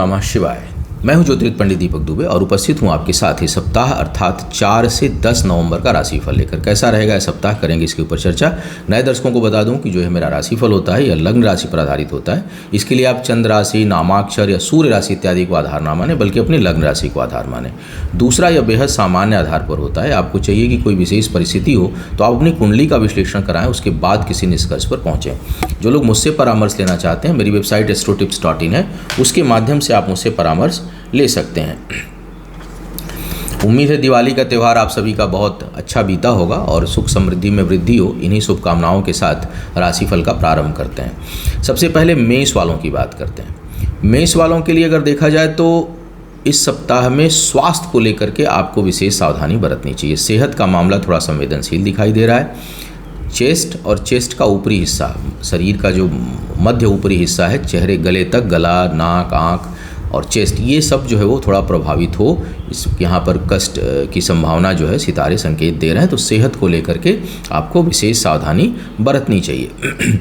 नमः शिवाय। मैं हूं ज्योतिर्विद पंडित दीपक दुबे और उपस्थित हूं आपके साथ ही सप्ताह अर्थात 4 से 10 नवंबर का राशिफल लेकर। कैसा रहेगा यह सप्ताह, करेंगे इसके ऊपर चर्चा। नए दर्शकों को बता दूं कि जो है मेरा राशिफल होता है यह लग्न राशि पर आधारित होता है। इसके लिए आप चंद्र राशि, नामाक्षर या सूर्य राशि इत्यादि को आधार ना माने, बल्कि अपनी लग्न राशि को आधार माने। दूसरा, यह बेहद सामान्य आधार पर होता है। आपको चाहिए कि कोई विशेष परिस्थिति हो तो आप अपनी कुंडली का विश्लेषण कराएं, उसके बाद किसी निष्कर्ष पर पहुंचें। जो लोग मुझसे परामर्श लेना चाहते हैं, मेरी वेबसाइट astrotips.in है, उसके माध्यम से आप मुझसे परामर्श ले सकते हैं। उम्मीद है दिवाली का त्यौहार आप सभी का बहुत अच्छा बीता होगा और सुख समृद्धि में वृद्धि हो। इन्हीं शुभकामनाओं के साथ राशिफल का प्रारंभ करते हैं। सबसे पहले मेष वालों की बात करते हैं। मेष वालों के लिए अगर देखा जाए तो इस सप्ताह में स्वास्थ्य को लेकर के आपको विशेष सावधानी बरतनी चाहिए। सेहत का मामला थोड़ा संवेदनशील दिखाई दे रहा है। चेस्ट और चेस्ट का ऊपरी हिस्सा, शरीर का जो मध्य ऊपरी हिस्सा है, चेहरे गले तक, गला, नाक, आँख और चेस्ट, ये सब जो है वो थोड़ा प्रभावित हो। इस यहाँ पर कष्ट की संभावना जो है सितारे संकेत दे रहे हैं, तो सेहत को लेकर के आपको विशेष सावधानी बरतनी चाहिए।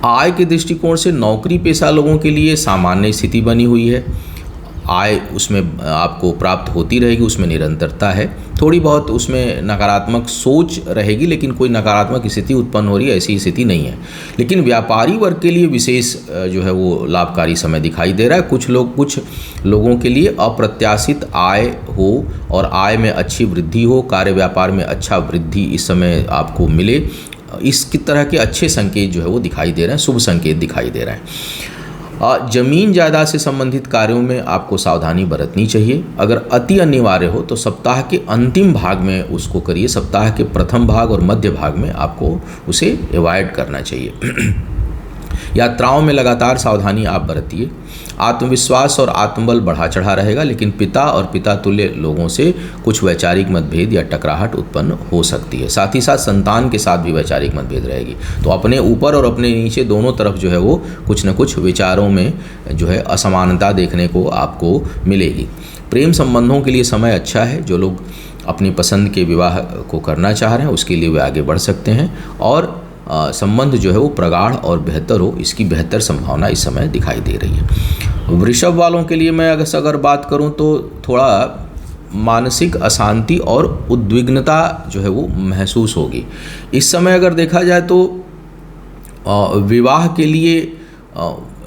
आय के दृष्टिकोण से नौकरी पेशा लोगों के लिए सामान्य स्थिति बनी हुई है। आय उसमें आपको प्राप्त होती रहेगी, उसमें निरंतरता है। थोड़ी बहुत उसमें नकारात्मक सोच रहेगी, लेकिन कोई नकारात्मक स्थिति उत्पन्न हो रही है ऐसी स्थिति नहीं है। लेकिन व्यापारी वर्ग के लिए विशेष जो है वो लाभकारी समय दिखाई दे रहा है। कुछ लोगों के लिए अप्रत्याशित आय हो और आय में अच्छी वृद्धि हो, कार्य व्यापार में अच्छा वृद्धि इस समय आपको मिले, इसकी तरह के अच्छे संकेत जो है वो दिखाई दे रहे हैं, शुभ संकेत दिखाई दे रहे हैं। जमीन जायदाद से संबंधित कार्यों में आपको सावधानी बरतनी चाहिए। अगर अति अनिवार्य हो तो सप्ताह के अंतिम भाग में उसको करिए। सप्ताह के प्रथम भाग और मध्य भाग में आपको उसे अवॉइड करना चाहिए। यात्राओं में लगातार सावधानी आप बरतिए। आत्मविश्वास और आत्मबल बढ़ा चढ़ा रहेगा, लेकिन पिता और पिता तुल्य लोगों से कुछ वैचारिक मतभेद या टकराहट उत्पन्न हो सकती है। साथ ही साथ संतान के साथ भी वैचारिक मतभेद रहेगी। तो अपने ऊपर और अपने नीचे दोनों तरफ जो है वो कुछ न कुछ विचारों में जो है असमानता देखने को आपको मिलेगी। प्रेम संबंधों के लिए समय अच्छा है। जो लोग अपनी पसंद के विवाह को करना चाह रहे हैं उसके लिए वे आगे बढ़ सकते हैं और संबंध जो है वो प्रगाढ़ और बेहतर हो, इसकी बेहतर संभावना इस समय दिखाई दे रही है। वृषभ वालों के लिए मैं अगर बात करूं तो थोड़ा मानसिक अशांति और उद्विग्नता जो है वो महसूस होगी। इस समय अगर देखा जाए तो विवाह के लिए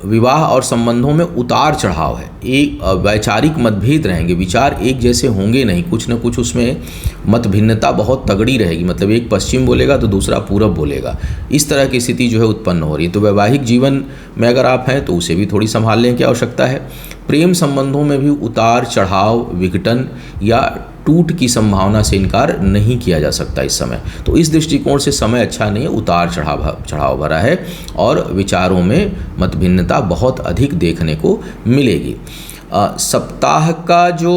विवाह और संबंधों में उतार चढ़ाव है। एक वैचारिक मतभेद रहेंगे, विचार एक जैसे होंगे नहीं, कुछ न कुछ उसमें मत भिन्नता बहुत तगड़ी रहेगी। मतलब एक पश्चिम बोलेगा तो दूसरा पूरब बोलेगा, इस तरह की स्थिति जो है उत्पन्न हो रही है। तो वैवाहिक जीवन में अगर आप हैं तो उसे भी थोड़ी संभालने की आवश्यकता है। प्रेम संबंधों में भी उतार चढ़ाव, विघटन या टूट की संभावना से इनकार नहीं किया जा सकता इस समय। तो इस दृष्टिकोण से समय अच्छा नहीं है, उतार चढ़ाव भरा है और विचारों में मतभिन्नता बहुत अधिक देखने को मिलेगी। सप्ताह का जो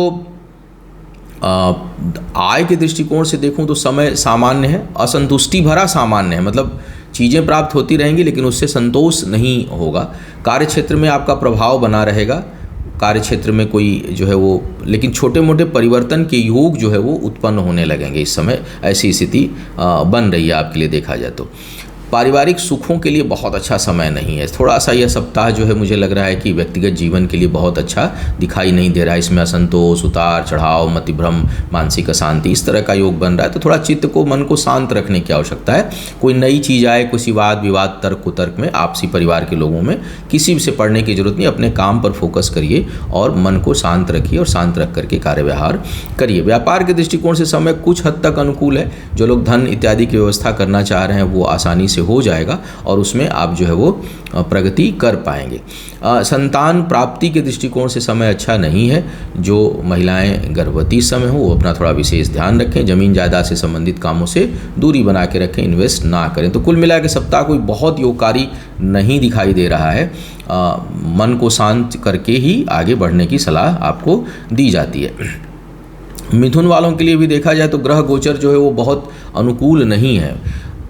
आय के दृष्टिकोण से देखूं तो समय सामान्य है, असंतुष्टि भरा सामान्य है। मतलब चीज़ें प्राप्त होती रहेंगी लेकिन उससे संतोष नहीं होगा। कार्य क्षेत्र में आपका प्रभाव बना रहेगा। कार्य क्षेत्र में कोई जो है वो, लेकिन छोटे मोटे परिवर्तन के योग जो है वो उत्पन्न होने लगेंगे इस समय। ऐसी स्थिति बन रही है आपके लिए देखा जाए तो। पारिवारिक सुखों के लिए बहुत अच्छा समय नहीं है। थोड़ा सा यह सप्ताह जो है मुझे लग रहा है कि व्यक्तिगत जीवन के लिए बहुत अच्छा दिखाई नहीं दे रहा है। इसमें असंतोष, उतार चढ़ाव, मतिभ्रम, मानसिक अशांति, इस तरह का योग बन रहा है। तो थोड़ा चित्त को, मन को शांत रखने की आवश्यकता है। कोई नई चीज़ आए, किसी वाद विवाद, तर्क कुतर्क में आपसी परिवार के लोगों में किसी से पढ़ने की जरूरत नहीं। अपने काम पर फोकस करिए और मन को शांत रखिए और शांत रख करके कार्य व्यवहार करिए। व्यापार के दृष्टिकोण से समय कुछ हद तक अनुकूल है। जो लोग धन इत्यादि की व्यवस्था करना चाह रहे हैं वो आसानी से हो जाएगा और उसमें आप जो है वो प्रगति कर पाएंगे। संतान प्राप्ति के दृष्टिकोण से समय अच्छा नहीं है। जो महिलाएं गर्भवती समय हो वो अपना थोड़ा विशेष ध्यान रखें। जमीन जायदाद से संबंधित कामों से दूरी बना के रखें, इन्वेस्ट ना करें। तो कुल मिला के सप्ताह कोई बहुत योगकारी नहीं दिखाई दे रहा है। मन को शांत करके ही आगे बढ़ने की सलाह आपको दी जाती है। मिथुन वालों के लिए भी देखा जाए तो ग्रह गोचर जो है वो बहुत अनुकूल नहीं है।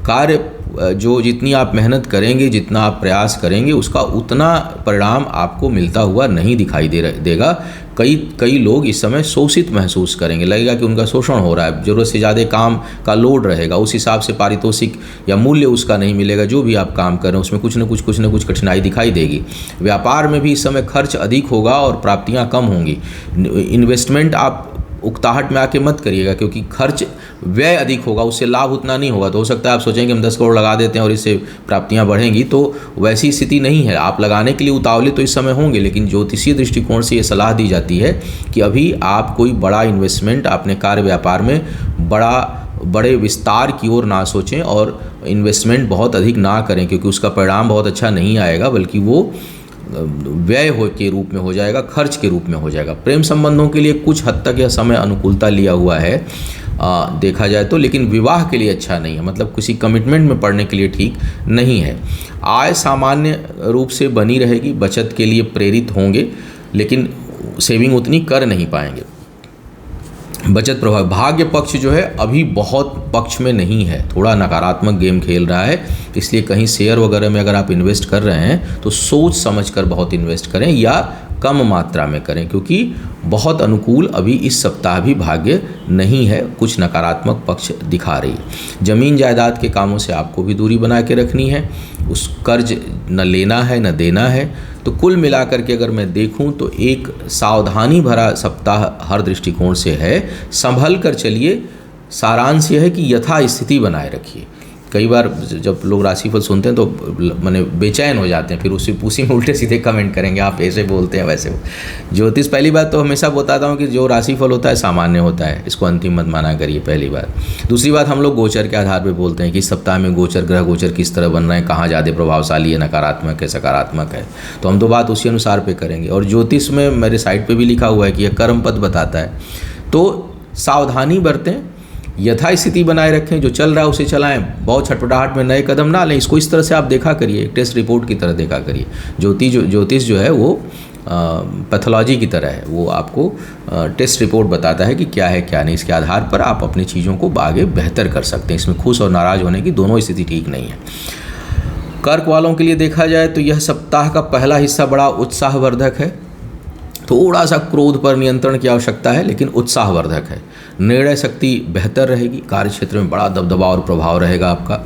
कार्य जो जितनी आप मेहनत करेंगे, जितना आप प्रयास करेंगे, उसका उतना परिणाम आपको मिलता हुआ नहीं दिखाई देगा। कई लोग इस समय शोषित महसूस करेंगे, लगेगा कि उनका शोषण हो रहा है, ज़रूरत से ज़्यादा काम का लोड रहेगा, उस हिसाब से पारितोषिक या मूल्य उसका नहीं मिलेगा। जो भी आप काम कर रहे हैं उसमें कुछ न कुछ कठिनाई दिखाई देगी। व्यापार में भी इस समय खर्च अधिक होगा और प्राप्तियाँ कम होंगी। इन्वेस्टमेंट आप उकताहट में आके मत करिएगा, क्योंकि खर्च व्यय अधिक होगा, उससे लाभ उतना नहीं होगा। तो हो सकता है आप सोचें कि हम 10 करोड़ लगा देते हैं और इससे प्राप्तियां बढ़ेंगी, तो वैसी स्थिति नहीं है। आप लगाने के लिए उतावले तो इस समय होंगे, लेकिन ज्योतिषीय दृष्टिकोण से ये सलाह दी जाती है कि अभी आप कोई बड़ा इन्वेस्टमेंट अपने कार्य व्यापार में बड़े विस्तार की ओर ना सोचें और इन्वेस्टमेंट बहुत अधिक ना करें, क्योंकि उसका परिणाम बहुत अच्छा नहीं आएगा, बल्कि वो व्यय के रूप में हो जाएगा, खर्च के रूप में हो जाएगा। प्रेम संबंधों के लिए कुछ हद तक यह समय अनुकूलता लिया हुआ है देखा जाए तो, लेकिन विवाह के लिए अच्छा नहीं है, मतलब किसी कमिटमेंट में पड़ने के लिए ठीक नहीं है। आय सामान्य रूप से बनी रहेगी, बचत के लिए प्रेरित होंगे, लेकिन सेविंग उतनी कर नहीं पाएंगे। बचत प्रभाव, भाग्य पक्ष जो है अभी बहुत पक्ष में नहीं है, थोड़ा नकारात्मक गेम खेल रहा है। इसलिए कहीं शेयर वगैरह में अगर आप इन्वेस्ट कर रहे हैं तो सोच समझकर बहुत इन्वेस्ट करें या कम मात्रा में करें, क्योंकि बहुत अनुकूल अभी इस सप्ताह भी भाग्य नहीं है, कुछ नकारात्मक पक्ष दिखा रही है। जमीन जायदाद के कामों से आपको भी दूरी बना के रखनी है, उस कर्ज न लेना है न देना है। तो कुल मिलाकर के अगर मैं देखूं तो एक सावधानी भरा सप्ताह हर दृष्टिकोण से है। संभल कर चलिए, सारांश यह है कि यथास्थिति बनाए रखिए। कई बार जब लोग राशिफल सुनते हैं तो माने बेचैन हो जाते हैं, फिर उसी में उल्टे सीधे कमेंट करेंगे, आप ऐसे बोलते हैं वैसे। ज्योतिष, पहली बात तो हमेशा बताता हूँ कि जो राशिफल होता है सामान्य होता है, इसको अंतिम मत माना करिए, पहली बात। दूसरी बात, हम लोग गोचर के आधार पर बोलते हैं कि इस सप्ताह में ग्रह गोचर किस तरह बन रहे हैं, कहाँ ज़्यादा प्रभावशाली है, नकारात्मक है, सकारात्मक है, तो हम तो बात उसी अनुसार पे करेंगे। और ज्योतिष में मेरे साइट पर भी लिखा हुआ है कि यह कर्म पद बताता है, तो सावधानी बरतें, यथास्थिति बनाए रखें, जो चल रहा है उसे चलाएं, बहुत छटपटाहट में नए कदम ना लें। इसको इस तरह से आप देखा करिए, एक टेस्ट रिपोर्ट की तरह देखा करिए। ज्योतिष जो है वो पैथोलॉजी की तरह है, वो आपको टेस्ट रिपोर्ट बताता है कि क्या है क्या नहीं, इसके आधार पर आप अपनी चीज़ों को आगे बेहतर कर सकते हैं। इसमें खुश और नाराज़ होने की दोनों स्थिति ठीक नहीं है। कर्क वालों के लिए देखा जाए तो यह सप्ताह का पहला हिस्सा बड़ा उत्साहवर्धक है। थोड़ा सा क्रोध पर नियंत्रण की आवश्यकता है, लेकिन उत्साहवर्धक है। निर्णय शक्ति बेहतर रहेगी, कार्य क्षेत्र में बड़ा दबदबा और प्रभाव रहेगा आपका,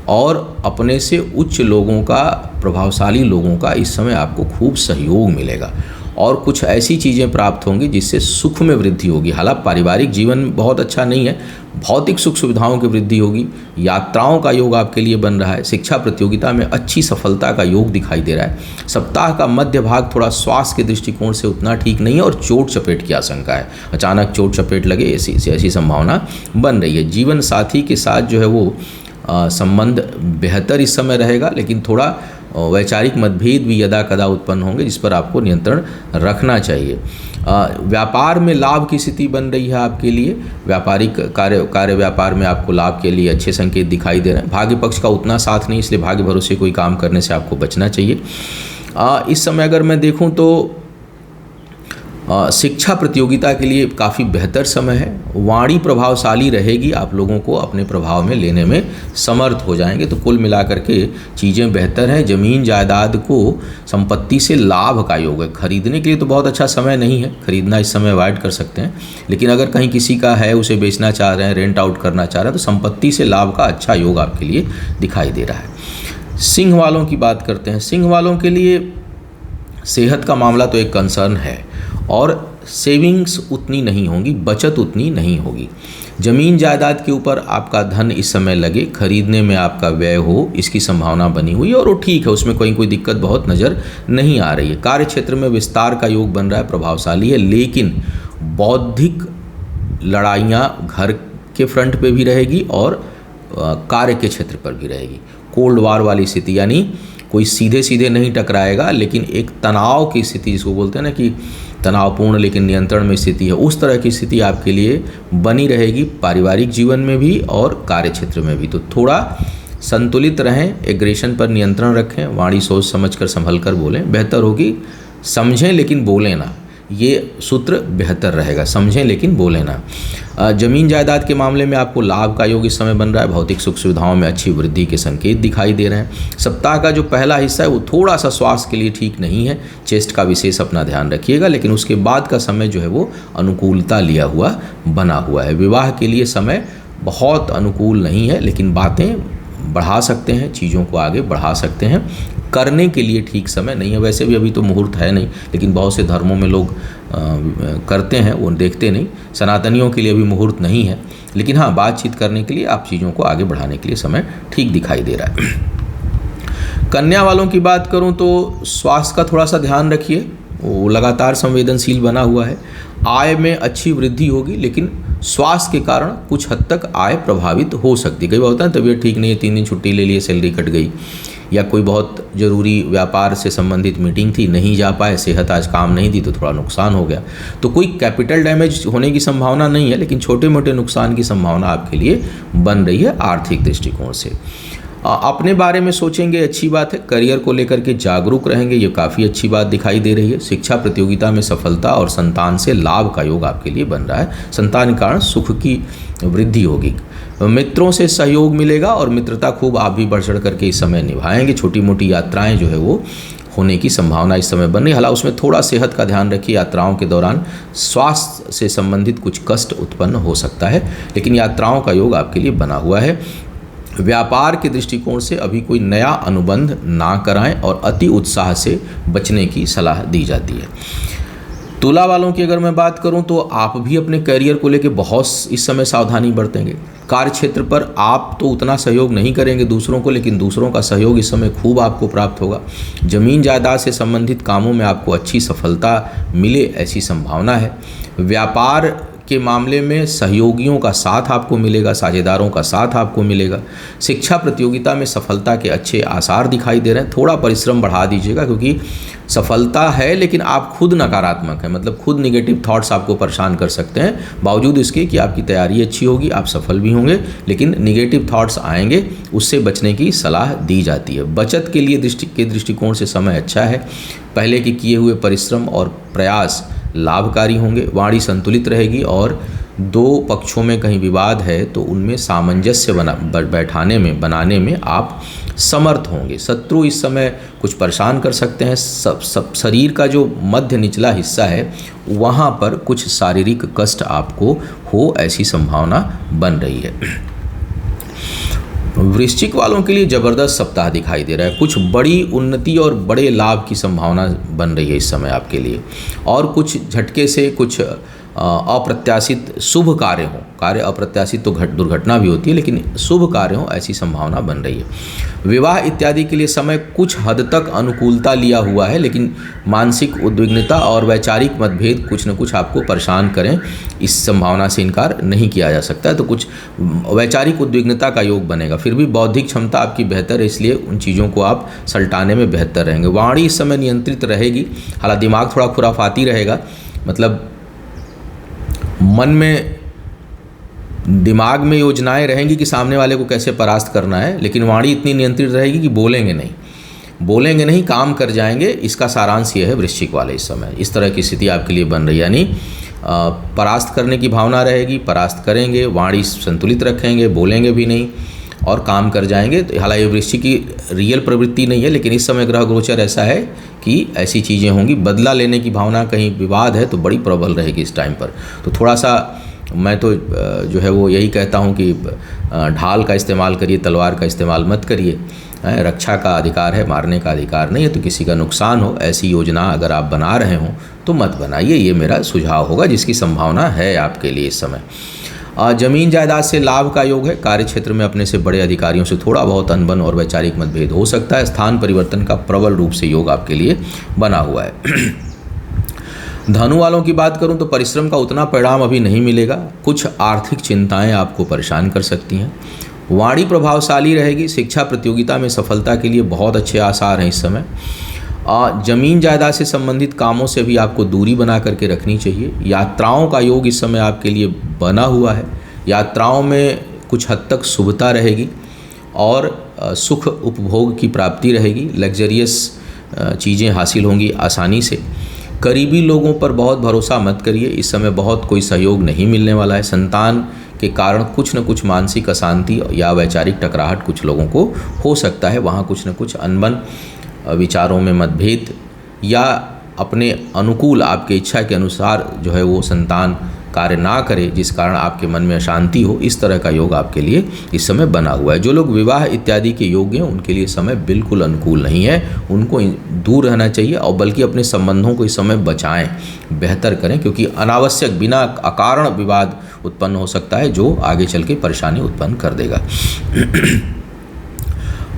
और अपने से उच्च लोगों का, प्रभावशाली लोगों का इस समय आपको खूब सहयोग मिलेगा और कुछ ऐसी चीज़ें प्राप्त होंगी जिससे सुख में वृद्धि होगी। हालांकि पारिवारिक जीवन बहुत अच्छा नहीं है, भौतिक सुख सुविधाओं की वृद्धि होगी, यात्राओं का योग आपके लिए बन रहा है, शिक्षा प्रतियोगिता में अच्छी सफलता का योग दिखाई दे रहा है। सप्ताह का मध्य भाग थोड़ा स्वास्थ्य के दृष्टिकोण से उतना ठीक नहीं है और चोट चपेट की आशंका है, अचानक चोट चपेट लगे ऐसी संभावना बन रही है। जीवन साथी के साथ जो है वो संबंध बेहतर इस समय रहेगा, लेकिन थोड़ा वैचारिक मतभेद भी यदा कदा उत्पन्न होंगे, जिस पर आपको नियंत्रण रखना चाहिए। व्यापार में लाभ की स्थिति बन रही है आपके लिए, व्यापारिक कार्य व्यापार में आपको लाभ के लिए अच्छे संकेत दिखाई दे रहे हैं। भाग्य पक्ष का उतना साथ नहीं, इसलिए भाग्य भरोसे कोई काम करने से आपको बचना चाहिए। इस समय अगर मैं देखूं तो शिक्षा प्रतियोगिता के लिए काफ़ी बेहतर समय है। वाणी प्रभावशाली रहेगी, आप लोगों को अपने प्रभाव में लेने में समर्थ हो जाएंगे। तो कुल मिलाकर के चीज़ें बेहतर हैं। ज़मीन जायदाद को संपत्ति से लाभ का योग है। खरीदने के लिए तो बहुत अच्छा समय नहीं है, खरीदना इस समय अवॉइड कर सकते हैं, लेकिन अगर कहीं किसी का है, उसे बेचना चाह रहे हैं, रेंट आउट करना चाह रहे हैं, तो संपत्ति से लाभ का अच्छा योग आपके लिए दिखाई दे रहा है। सिंह वालों की बात करते हैं। सिंह वालों के लिए सेहत का मामला तो एक कंसर्न है और सेविंग्स उतनी नहीं होंगी, बचत उतनी नहीं होगी। ज़मीन जायदाद के ऊपर आपका धन इस समय लगे, खरीदने में आपका व्यय हो, इसकी संभावना बनी हुई है और वो ठीक है, उसमें कोई दिक्कत बहुत नज़र नहीं आ रही है। कार्य क्षेत्र में विस्तार का योग बन रहा है, प्रभावशाली है, लेकिन बौद्धिक लड़ाइयाँ घर के फ्रंट पे भी रहेगी और कार्य के क्षेत्र पर भी रहेगी। कोल्ड वार वाली स्थिति, यानी कोई सीधे नहीं टकराएगा, लेकिन एक तनाव की स्थिति, जिसको बोलते हैं ना कि तनावपूर्ण लेकिन नियंत्रण में स्थिति है, उस तरह की स्थिति आपके लिए बनी रहेगी, पारिवारिक जीवन में भी और कार्य क्षेत्र में भी। तो थोड़ा संतुलित रहें, एग्रेशन पर नियंत्रण रखें, वाणी सोच समझ कर संभल कर बोलें, बेहतर होगी। समझें लेकिन बोलें ना, ये सूत्र बेहतर रहेगा। समझें लेकिन बोलें ना। जमीन जायदाद के मामले में आपको लाभ का योग इस समय बन रहा है। भौतिक सुख सुविधाओं में अच्छी वृद्धि के संकेत दिखाई दे रहे हैं। सप्ताह का जो पहला हिस्सा है वो थोड़ा सा स्वास्थ्य के लिए ठीक नहीं है, चेस्ट का विशेष अपना ध्यान रखिएगा, लेकिन उसके बाद का समय जो है वो अनुकूलता लिया हुआ बना हुआ है। विवाह के लिए समय बहुत अनुकूल नहीं है, लेकिन बातें बढ़ा सकते हैं, चीज़ों को आगे बढ़ा सकते हैं। करने के लिए ठीक समय नहीं है। वैसे भी अभी तो मुहूर्त है नहीं, लेकिन बहुत से धर्मों में लोग करते हैं, वो देखते नहीं। सनातनियों के लिए भी मुहूर्त नहीं है, लेकिन हाँ, बातचीत करने के लिए, आप चीज़ों को आगे बढ़ाने के लिए समय ठीक दिखाई दे रहा है। कन्या वालों की बात करूं तो स्वास्थ्य का थोड़ा सा ध्यान रखिए, वो लगातार संवेदनशील बना हुआ है। आय में अच्छी वृद्धि होगी, लेकिन स्वास्थ्य के कारण कुछ हद तक आय प्रभावित हो सकती है। कई बार होता है तबीयत ठीक नहीं है, 3 दिन छुट्टी ले लिए, सैलरी कट गई, या कोई बहुत ज़रूरी व्यापार से संबंधित मीटिंग थी, नहीं जा पाए, सेहत आज काम नहीं दी तो थोड़ा नुकसान हो गया। तो कोई कैपिटल डैमेज होने की संभावना नहीं है, लेकिन छोटे मोटे नुकसान की संभावना आपके लिए बन रही है आर्थिक दृष्टिकोण से। अपने बारे में सोचेंगे, अच्छी बात है। करियर को लेकर के जागरूक रहेंगे, ये काफ़ी अच्छी बात दिखाई दे रही है। शिक्षा प्रतियोगिता में सफलता और संतान से लाभ का योग आपके लिए बन रहा है। संतान के कारण सुख की वृद्धि होगी। मित्रों से सहयोग मिलेगा और मित्रता खूब आप भी बढ़ चढ़ करके इस समय निभाएंगे। छोटी मोटी यात्राएं जो है वो होने की संभावना इस समय बन रही है। हालांकि उसमें थोड़ा सेहत का ध्यान रखिए। यात्राओं के दौरान स्वास्थ्य से संबंधित कुछ कष्ट उत्पन्न हो सकता है, लेकिन यात्राओं का योग आपके लिए बना हुआ है। व्यापार के दृष्टिकोण से अभी कोई नया अनुबंध ना कराएं और अति उत्साह से बचने की सलाह दी जाती है। तुला वालों की अगर मैं बात करूं तो आप भी अपने करियर को लेकर बहुत इस समय सावधानी बरतेंगे। कार्य क्षेत्र पर आप तो उतना सहयोग नहीं करेंगे दूसरों को, लेकिन दूसरों का सहयोग इस समय खूब आपको प्राप्त होगा। जमीन जायदाद से संबंधित कामों में आपको अच्छी सफलता मिले, ऐसी संभावना है। व्यापार के मामले में सहयोगियों का साथ आपको मिलेगा, साझेदारों का साथ आपको मिलेगा। शिक्षा प्रतियोगिता में सफलता के अच्छे आसार दिखाई दे रहे हैं। थोड़ा परिश्रम बढ़ा दीजिएगा, क्योंकि सफलता है लेकिन आप खुद नकारात्मक हैं, मतलब खुद निगेटिव थॉट्स आपको परेशान कर सकते हैं। बावजूद इसके कि आपकी तैयारी अच्छी होगी, आप सफल भी होंगे, लेकिन निगेटिव थॉट्स आएंगे, उससे बचने की सलाह दी जाती है। बचत के लिए दृष्टिकोण से समय अच्छा है। पहले के किए हुए परिश्रम और प्रयास लाभकारी होंगे। वाणी संतुलित रहेगी और दो पक्षों में कहीं विवाद है तो उनमें सामंजस्य बनाने में आप समर्थ होंगे। शत्रु इस समय कुछ परेशान कर सकते हैं। सब शरीर का जो मध्य निचला हिस्सा है वहाँ पर कुछ शारीरिक कष्ट आपको हो, ऐसी संभावना बन रही है। वृश्चिक वालों के लिए ज़बरदस्त सप्ताह दिखाई दे रहा है। कुछ बड़ी उन्नति और बड़े लाभ की संभावना बन रही है इस समय आपके लिए, और कुछ झटके से कुछ अप्रत्याशित शुभ कार्य हों। कार्य अप्रत्याशित तो दुर्घटना भी होती है, लेकिन शुभ कार्य हों, ऐसी संभावना बन रही है। विवाह इत्यादि के लिए समय कुछ हद तक अनुकूलता लिया हुआ है, लेकिन मानसिक उद्विग्नता और वैचारिक मतभेद कुछ न कुछ आपको परेशान करें, इस संभावना से इनकार नहीं किया जा सकता है। तो कुछ वैचारिक उद्विग्नता का योग बनेगा। फिर भी बौद्धिक क्षमता आपकी बेहतर है, इसलिए उन चीज़ों को आप सल्टाने में बेहतर रहेंगे। वाणी इस समय नियंत्रित रहेगी। हालांकि दिमाग थोड़ा खुराफाती रहेगा, मतलब मन में दिमाग में योजनाएं रहेंगी कि सामने वाले को कैसे परास्त करना है, लेकिन वाणी इतनी नियंत्रित रहेगी कि बोलेंगे नहीं, काम कर जाएंगे। इसका सारांश ये है वृश्चिक वाले इस समय इस तरह की स्थिति आपके लिए बन रही है। यानी परास्त करने की भावना रहेगी, परास्त करेंगे, वाणी संतुलित रखेंगे, बोलेंगे भी नहीं और काम कर जाएंगे। तो हालांकि ये वृश्चिक की रियल प्रवृत्ति नहीं है, लेकिन इस समय ग्रह गोचर ऐसा है कि ऐसी चीज़ें होंगी। बदला लेने की भावना, कहीं विवाद है तो बड़ी प्रबल रहेगी इस टाइम पर। तो थोड़ा सा मैं तो जो है वो यही कहता हूँ कि ढाल का इस्तेमाल करिए, तलवार का इस्तेमाल मत करिए। रक्षा का अधिकार है, मारने का अधिकार नहीं है। तो किसी का नुकसान हो ऐसी योजना अगर आप बना रहे हों तो मत बनाइए, ये मेरा सुझाव होगा, जिसकी संभावना है आपके लिए इस समय। जमीन जायदाद से लाभ का योग है। कार्य क्षेत्र में अपने से बड़े अधिकारियों से थोड़ा बहुत अनबन और वैचारिक मतभेद हो सकता है। स्थान परिवर्तन का प्रबल रूप से योग आपके लिए बना हुआ है। धनु वालों की बात करूं तो परिश्रम का उतना परिणाम अभी नहीं मिलेगा। कुछ आर्थिक चिंताएं आपको परेशान कर सकती हैं। वाणी प्रभावशाली रहेगी। शिक्षा प्रतियोगिता में सफलता के लिए बहुत अच्छे आसार हैं इस समय। जमीन जायदाद से संबंधित कामों से भी आपको दूरी बना करके रखनी चाहिए। यात्राओं का योग इस समय आपके लिए बना हुआ है। यात्राओं में कुछ हद तक शुभता रहेगी और सुख उपभोग की प्राप्ति रहेगी। लग्जरियस चीज़ें हासिल होंगी आसानी से। करीबी लोगों पर बहुत भरोसा मत करिए, इस समय बहुत कोई सहयोग नहीं मिलने वाला है। संतान के कारण कुछ न कुछ मानसिक अशांति या वैचारिक टकराहट कुछ लोगों को हो सकता है। वहाँ कुछ न कुछ अनबन, विचारों में मतभेद या अपने अनुकूल आपके इच्छा के अनुसार जो है वो संतान कार्य ना करे, जिस कारण आपके मन में अशांति हो, इस तरह का योग आपके लिए इस समय बना हुआ है। जो लोग विवाह इत्यादि के योग्य हैं उनके लिए समय बिल्कुल अनुकूल नहीं है, उनको दूर रहना चाहिए और बल्कि अपने संबंधों को इस समय बचाएं, बेहतर करें, क्योंकि अनावश्यक बिना अकारण विवाद उत्पन्न हो सकता है जो आगे चल के परेशानी उत्पन्न कर देगा।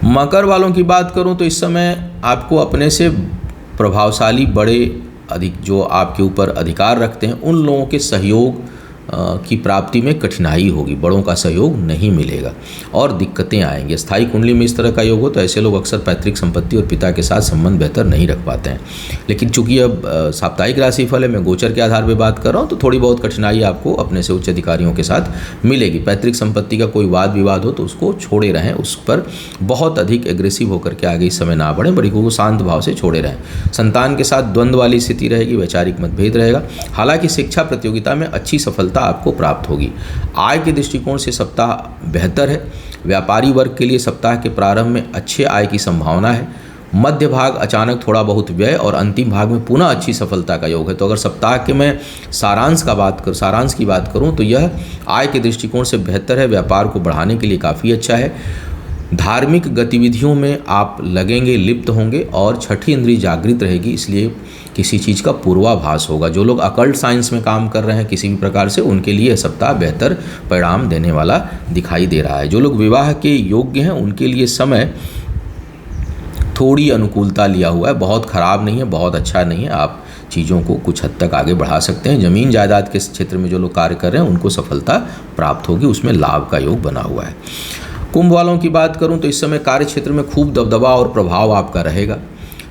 मकर वालों की बात करूं तो इस समय आपको अपने से प्रभावशाली बड़े अधिक जो आपके ऊपर अधिकार रखते हैं उन लोगों के सहयोग की प्राप्ति में कठिनाई होगी, बड़ों का सहयोग नहीं मिलेगा और दिक्कतें आएंगी। स्थायी कुंडली में इस तरह का योग हो तो ऐसे लोग अक्सर पैतृक संपत्ति और पिता के साथ संबंध बेहतर नहीं रख पाते हैं। लेकिन चूंकि अब साप्ताहिक राशिफल है, मैं गोचर के आधार पर बात कर रहा हूँ, तो थोड़ी बहुत कठिनाई आपको अपने से उच्च अधिकारियों के साथ मिलेगी। पैतृक संपत्ति का कोई वाद विवाद हो तो उसको छोड़े रहें, उस पर बहुत अधिक एग्रेसिव होकर के आगे इस समय ना बढ़ें, बड़ी को शांत भाव से छोड़े रहें। संतान के साथ द्वंद्व वाली स्थिति रहेगी, वैचारिक मतभेद रहेगा। हालांकि शिक्षा प्रतियोगिता में अच्छी सफलता आपको प्राप्त होगी। आय के दृष्टिकोण से सप्ताह बेहतर है। व्यापारी वर्ग के लिए सप्ताह के प्रारंभ में अच्छे आय की संभावना है। मध्य भाग अचानक थोड़ा बहुत व्यय और अंतिम भाग में पुनः अच्छी सफलता का योग है। तो अगर सप्ताह के मैं सारांश की बात करूं तो यह आय के दृष्टिकोण से बेहतर है, व्यापार को बढ़ाने के लिए काफ़ी अच्छा है। धार्मिक गतिविधियों में आप लगेंगे, लिप्त होंगे और छठी इंद्रिय जागृत रहेगी, इसलिए किसी चीज़ का पूर्वाभास होगा। जो लोग अकल्ट साइंस में काम कर रहे हैं किसी भी प्रकार से, उनके लिए सप्ताह बेहतर परिणाम देने वाला दिखाई दे रहा है। जो लोग विवाह के योग्य हैं उनके लिए समय थोड़ी अनुकूलता लिया हुआ है, बहुत ख़राब नहीं है, बहुत अच्छा नहीं है। आप चीज़ों को कुछ हद तक आगे बढ़ा सकते हैं। ज़मीन जायदाद के क्षेत्र में जो लोग कार्य कर रहे हैं उनको सफलता प्राप्त होगी, उसमें लाभ का योग बना हुआ है। कुंभ वालों की बात करूं तो इस समय कार्य क्षेत्र में खूब दबदबा और प्रभाव आपका रहेगा।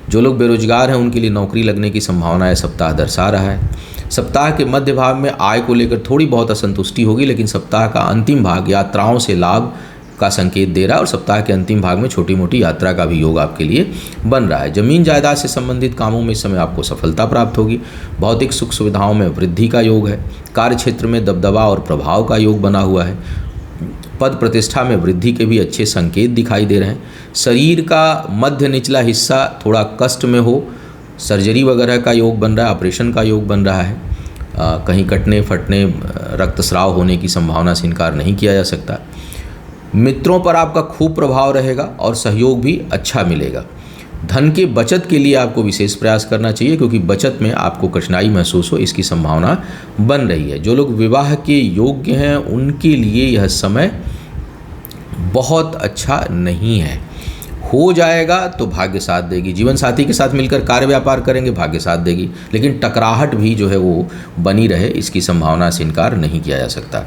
जो लोग बेरोजगार हैं उनके लिए नौकरी लगने की संभावना सप्ताह दर्शा रहा है। सप्ताह के मध्य भाग में आय को लेकर थोड़ी बहुत असंतुष्टि होगी, लेकिन सप्ताह का अंतिम भाग यात्राओं से लाभ का संकेत दे रहा है और सप्ताह के अंतिम भाग में छोटी मोटी यात्रा का भी योग आपके लिए बन रहा है। जमीन जायदाद से संबंधित कामों में इस समय आपको सफलता प्राप्त होगी। भौतिक सुख सुविधाओं में वृद्धि का योग है। कार्य क्षेत्र में दबदबा और प्रभाव का योग बना हुआ है। पद प्रतिष्ठा में वृद्धि के भी अच्छे संकेत दिखाई दे रहे हैं। शरीर का मध्य निचला हिस्सा थोड़ा कष्ट में हो, सर्जरी वगैरह का योग बन रहा है, ऑपरेशन का योग बन रहा है। कहीं कटने फटने रक्तस्राव होने की संभावना से इनकार नहीं किया जा सकता। मित्रों पर आपका खूब प्रभाव रहेगा और सहयोग भी अच्छा मिलेगा। धन के बचत के लिए आपको विशेष प्रयास करना चाहिए, क्योंकि बचत में आपको कठिनाई महसूस हो इसकी संभावना बन रही है। जो लोग विवाह के योग्य हैं उनके लिए यह समय बहुत अच्छा नहीं है। हो जाएगा तो भाग्य साथ देगी, जीवन साथी के साथ मिलकर कार्य व्यापार करेंगे, भाग्य साथ देगी, लेकिन टकराहट भी जो है वो बनी रहे, इसकी संभावना से इनकार नहीं किया जा सकता।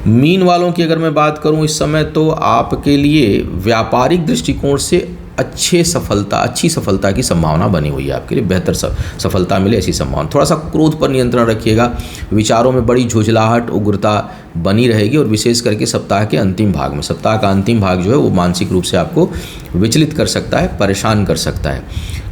मीन वालों की अगर मैं बात करूं इस समय, तो आपके लिए व्यापारिक दृष्टिकोण से अच्छी सफलता की संभावना बनी हुई है। आपके लिए बेहतर सफलता मिले ऐसी संभावना। थोड़ा सा क्रोध पर नियंत्रण रखिएगा। विचारों में बड़ी झुंझलाहट, उग्रता बनी रहेगी और विशेष करके सप्ताह के अंतिम भाग में, सप्ताह का अंतिम भाग जो है वो मानसिक रूप से आपको विचलित कर सकता है, परेशान कर सकता है।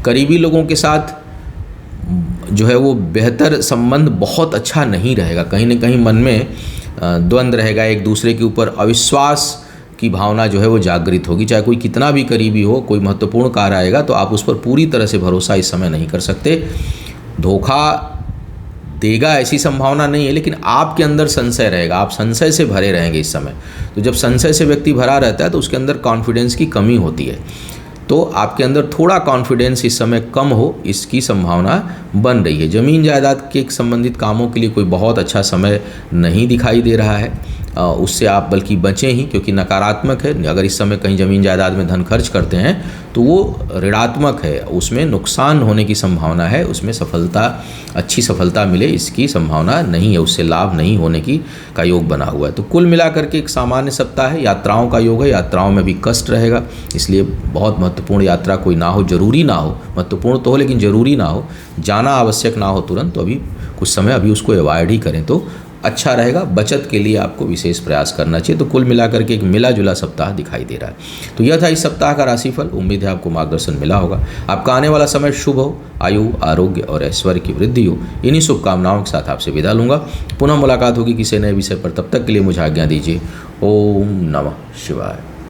करीबी लोगों के साथ जो है वो बेहतर संबंध बहुत अच्छा नहीं रहेगा। कहीं ना कहीं मन में द्वंद्व रहेगा, एक दूसरे के ऊपर अविश्वास की भावना जो है वो जागृत होगी। चाहे कोई कितना भी करीबी हो, कोई महत्वपूर्ण कार्य आएगा तो आप उस पर पूरी तरह से भरोसा इस समय नहीं कर सकते। धोखा देगा ऐसी संभावना नहीं है, लेकिन आपके अंदर संशय रहेगा, आप संशय से भरे रहेंगे इस समय। तो जब संशय से व्यक्ति भरा रहता है तो उसके अंदर कॉन्फिडेंस की कमी होती है, तो आपके अंदर थोड़ा कॉन्फिडेंस इस समय कम हो इसकी संभावना बन रही है। ज़मीन जायदाद के संबंधित कामों के लिए कोई बहुत अच्छा समय नहीं दिखाई दे रहा है, उससे आप बल्कि बचें ही, क्योंकि नकारात्मक है। अगर इस समय कहीं ज़मीन जायदाद में धन खर्च करते हैं तो वो ऋणात्मक है, उसमें नुकसान होने की संभावना है, उसमें अच्छी सफलता मिले इसकी संभावना नहीं है, उससे लाभ नहीं होने का योग बना हुआ है। तो कुल मिलाकर के एक सामान्य सप्ताह है। यात्राओं का योग है, यात्राओं में भी कष्ट रहेगा, इसलिए बहुत महत्वपूर्ण यात्रा कोई ना हो, जरूरी ना हो, महत्वपूर्ण तो हो लेकिन जरूरी ना हो, जाना आवश्यक ना हो तुरंत, तो अभी कुछ समय अभी उसको अवॉइड ही करें तो अच्छा रहेगा। बचत के लिए आपको विशेष प्रयास करना चाहिए। तो कुल मिलाकर के एक मिला जुला सप्ताह दिखाई दे रहा है। तो यह था इस सप्ताह का राशिफल। उम्मीद है आपको मार्गदर्शन मिला होगा। आपका आने वाला समय शुभ हो, आयु, आरोग्य और ऐश्वर्य की वृद्धि हो। इन्हीं शुभकामनाओं के साथ आपसे विदा लूंगा। पुनः मुलाकात होगी किसी नए विषय पर। तब तक के लिए मुझे आज्ञा दीजिए। ओम नमः शिवाय।